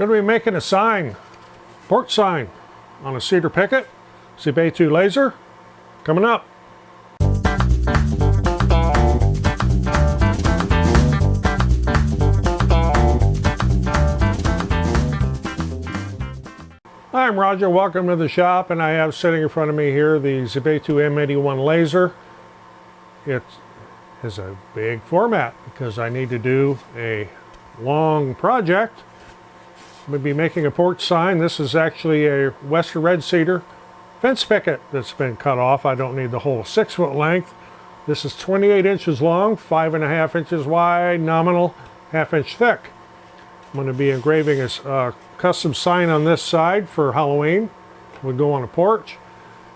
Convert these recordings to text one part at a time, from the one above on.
Going to be making a sign, porch sign, on a cedar picket. ZBAITU laser coming up. Hi, I'm Roger. Welcome to the shop, and I have sitting in front of me here the ZBAITU M81 laser. It is a big format because I need to do a long project. I'm going to be making a porch sign. This is actually a western red cedar fence picket that's been cut off. I don't need the whole 6 foot length. This is 28 inches long, 5.5 inches wide, nominal, 1/2 inch thick. I'm going to be engraving a custom sign on this side for Halloween. It would go on a porch.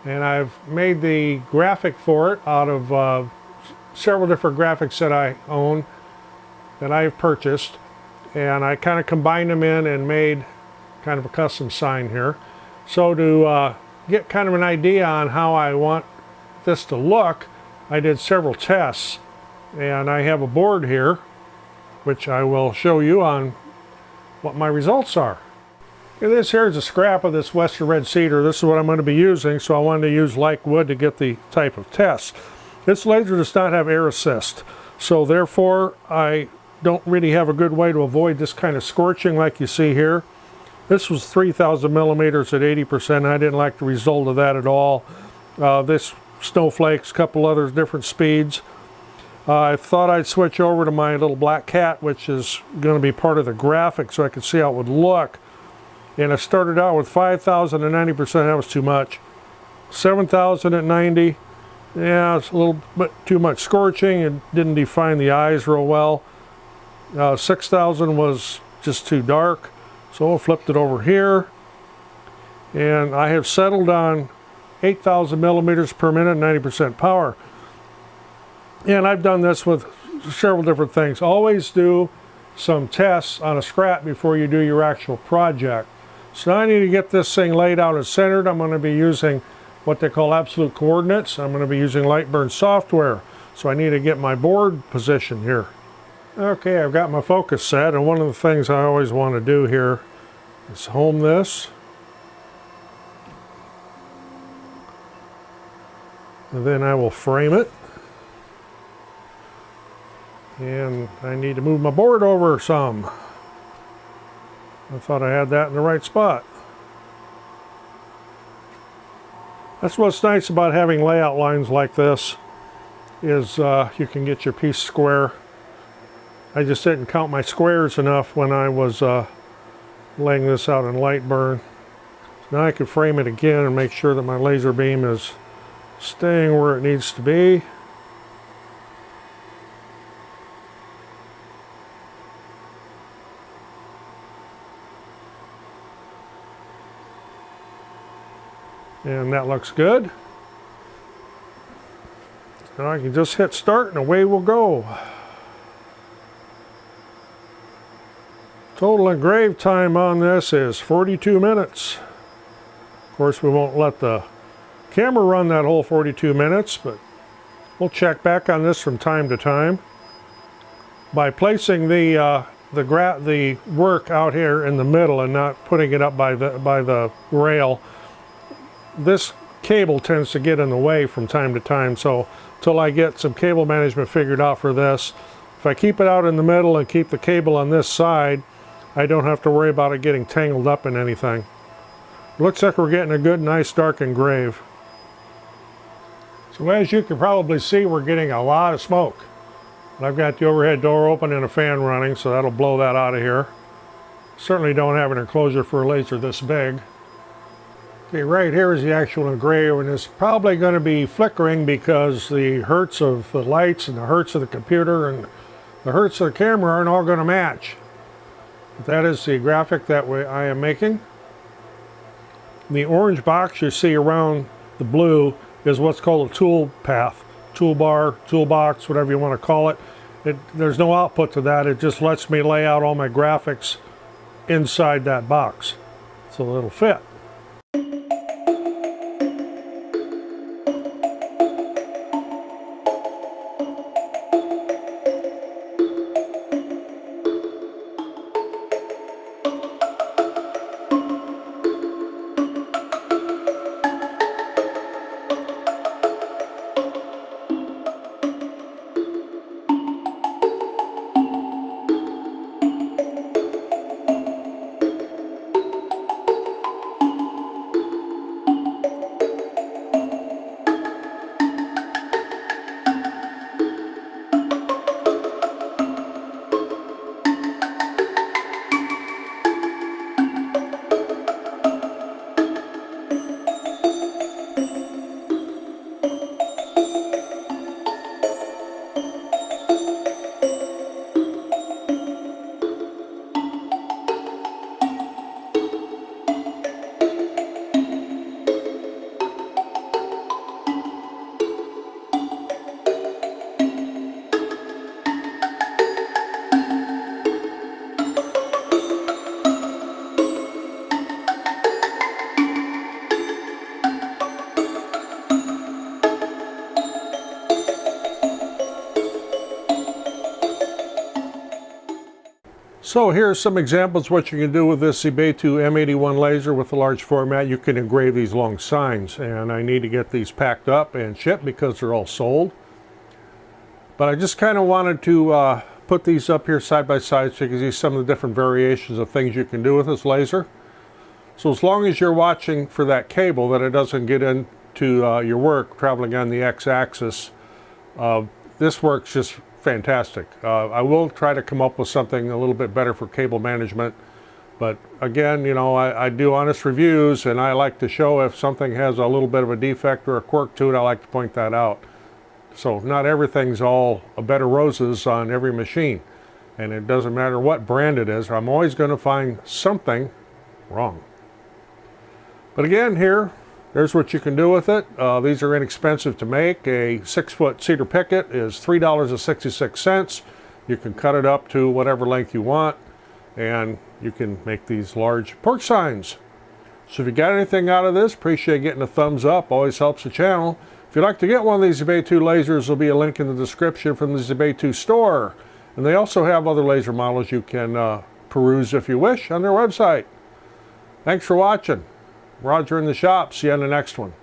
And I've made the graphic for it out of several different graphics that I own, that I've purchased. And I kind of combined them in and made kind of a custom sign here. So to get kind of an idea on how I want this to look, I did several tests. And I have a board here, which I will show you on what my results are. Okay, this here is a scrap of this western red cedar. This is what I'm going to be using, so I wanted to use like wood to get the type of test. This laser does not have air assist, so therefore I don't really have a good way to avoid this kind of scorching like you see here. This was 3,000 millimeters at 80%. I didn't like the result of that at all. This snowflakes, a couple other different speeds. I thought I'd switch over to my little black cat, which is going to be part of the graphic, so I could see how it would look. And I started out with 5,000 at 90%, that was too much. 7,000 at 90, yeah, it's a little bit too much scorching. It didn't define the eyes real well. 6,000 was just too dark, so I flipped it over here. And I have settled on 8,000 millimeters per minute, 90% power. And I've done this with several different things. Always do some tests on a scrap before you do your actual project. So now I need to get this thing laid out and centered. I'm going to be using what they call absolute coordinates. I'm going to be using Lightburn software. So I need to get my board position here. Okay, I've got my focus set, and one of the things I always want to do here is home this. And then I will frame it. And I need to move my board over some. I thought I had that in the right spot. That's what's nice about having layout lines like this, is you can get your piece square. I just didn't count my squares enough when I was laying this out in Lightburn. Now I can frame it again and make sure that my laser beam is staying where it needs to be. And that looks good. Now I can just hit start and away we'll go. Total engraved time on this is 42 minutes. Of course, we won't let the camera run that whole 42 minutes, but we'll check back on this from time to time. By placing the work out here in the middle and not putting it up by the rail, this cable tends to get in the way from time to time, so until I get some cable management figured out for this, if I keep it out in the middle and keep the cable on this side, I don't have to worry about it getting tangled up in anything. Looks like we're getting a good, nice, dark engrave. So as you can probably see, we're getting a lot of smoke. I've got the overhead door open and a fan running, so that'll blow that out of here. Certainly don't have an enclosure for a laser this big. Okay, right here is the actual engrave, and it's probably going to be flickering because the hertz of the lights and the hertz of the computer and the hertz of the camera aren't all going to match. But that is the graphic that I am making. The orange box you see around the blue is what's called a tool path. Toolbar, toolbox, whatever you want to call it. There's no output to that. It just lets me lay out all my graphics inside that box so it'll fit. So here's some examples what you can do with this ZBAITU M81 laser with the large format. You can engrave these long signs, and I need to get these packed up and shipped because they're all sold. But I just kind of wanted to put these up here side by side so you can see some of the different variations of things you can do with this laser. So as long as you're watching for that cable, that it doesn't get into your work traveling on the x-axis, this works just fantastic. I will try to come up with something a little bit better for cable management, but again, you know, I do honest reviews, and I like to show if something has a little bit of a defect or a quirk to it. I like to point that out. So not everything's all a bed of roses on every machine, and it doesn't matter what brand it is. I'm always going to find something wrong. But again, there's what you can do with it. These are inexpensive to make. A 6-foot cedar picket is $3.66. You can cut it up to whatever length you want, and you can make these large porch signs. So if you got anything out of this, appreciate getting a thumbs up. Always helps the channel. If you'd like to get one of these ZBAITU lasers, there'll be a link in the description from the ZBAITU store. And they also have other laser models you can peruse if you wish on their website. Thanks for watching. Roger in the shop. See you on the next one.